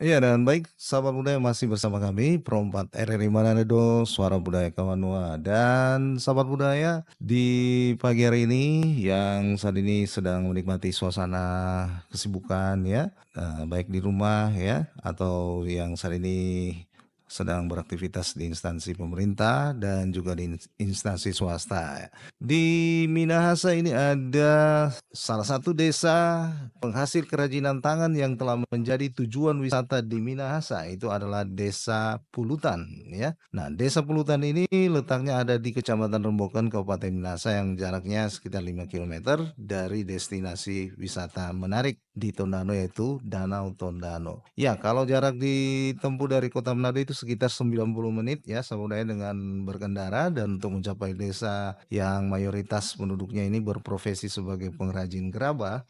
Iya, dengan baik, sahabat budaya masih bersama kami, Pro 4 RRI Manado, Suara Budaya Kawanua. Dan sahabat budaya, di pagi hari ini yang saat ini sedang menikmati suasana kesibukan ya, baik di rumah ya, atau yang saat ini sedang beraktivitas di instansi pemerintah dan juga di instansi swasta. Di Minahasa ini ada salah satu desa penghasil kerajinan tangan yang telah menjadi tujuan wisata di Minahasa, itu adalah Desa Pulutan ya. Nah, Desa Pulutan ini letaknya ada di Kecamatan Rembokan, Kabupaten Minahasa yang jaraknya sekitar 5 kilometer dari destinasi wisata menarik di Tondano yaitu Danau Tondano. Ya, kalau jarak ditempuh dari Kota Manado itu sekitar 90 menit ya, saudara dengan berkendara, dan untuk mencapai desa yang mayoritas penduduknya ini berprofesi sebagai pengrajin gerabah,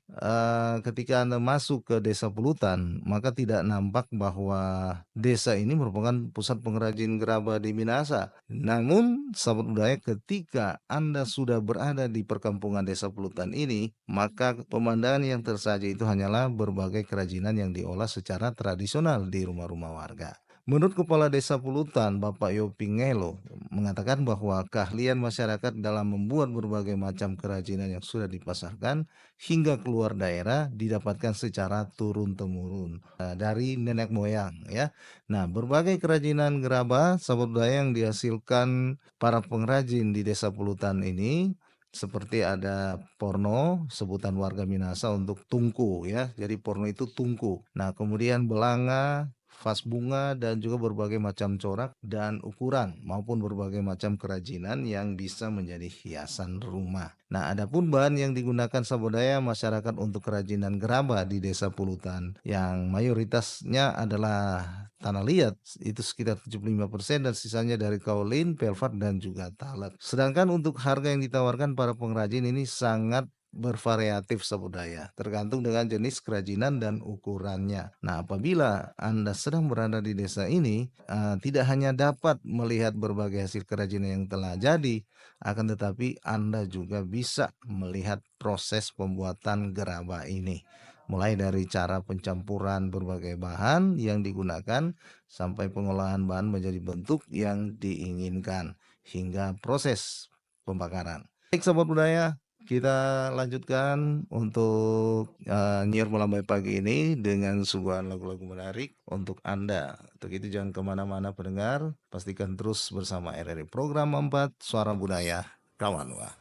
ketika Anda masuk ke Desa Pulutan, maka tidak nampak bahwa desa ini merupakan pusat pengrajin gerabah di Minahasa. Namun, sahabat budaya, ketika Anda sudah berada di perkampungan Desa Pulutan ini, maka pemandangan yang tersaji itu hanyalah berbagai kerajinan yang diolah secara tradisional di rumah-rumah warga. Menurut Kepala Desa Pulutan, Bapak Yopingelo, mengatakan bahwa keahlian masyarakat dalam membuat berbagai macam kerajinan yang sudah dipasarkan hingga keluar daerah didapatkan secara turun-temurun dari nenek moyang ya. Nah, berbagai kerajinan gerabah sahabat budaya yang dihasilkan para pengrajin di Desa Pulutan ini seperti ada porno, sebutan warga Minahasa untuk tungku ya. Jadi porno itu tungku. Nah, kemudian belanga, vas bunga, dan juga berbagai macam corak dan ukuran maupun berbagai macam kerajinan yang bisa menjadi hiasan rumah. Nah, adapun bahan yang digunakan sabodaya masyarakat untuk kerajinan gerabah di Desa Pulutan yang mayoritasnya adalah tanah liat, itu sekitar 75%, dan sisanya dari kaolin, pelvat, dan juga talet. Sedangkan untuk harga yang ditawarkan para pengrajin ini sangat bervariatif sabudaya, tergantung dengan jenis kerajinan dan ukurannya. Nah, apabila Anda sedang berada di desa ini, tidak hanya dapat melihat berbagai hasil kerajinan yang telah jadi, akan tetapi Anda juga bisa melihat proses pembuatan gerabah ini. Mulai dari cara pencampuran berbagai bahan yang digunakan sampai pengolahan bahan menjadi bentuk yang diinginkan hingga proses pembakaran. Baik, sahabat budaya, kita lanjutkan untuk nyiar melambai pagi ini dengan suguhan lagu-lagu menarik untuk Anda. Untuk itu jangan kemana-mana pendengar, pastikan terus bersama RRI Program 4 Suara Budaya Kawanwa.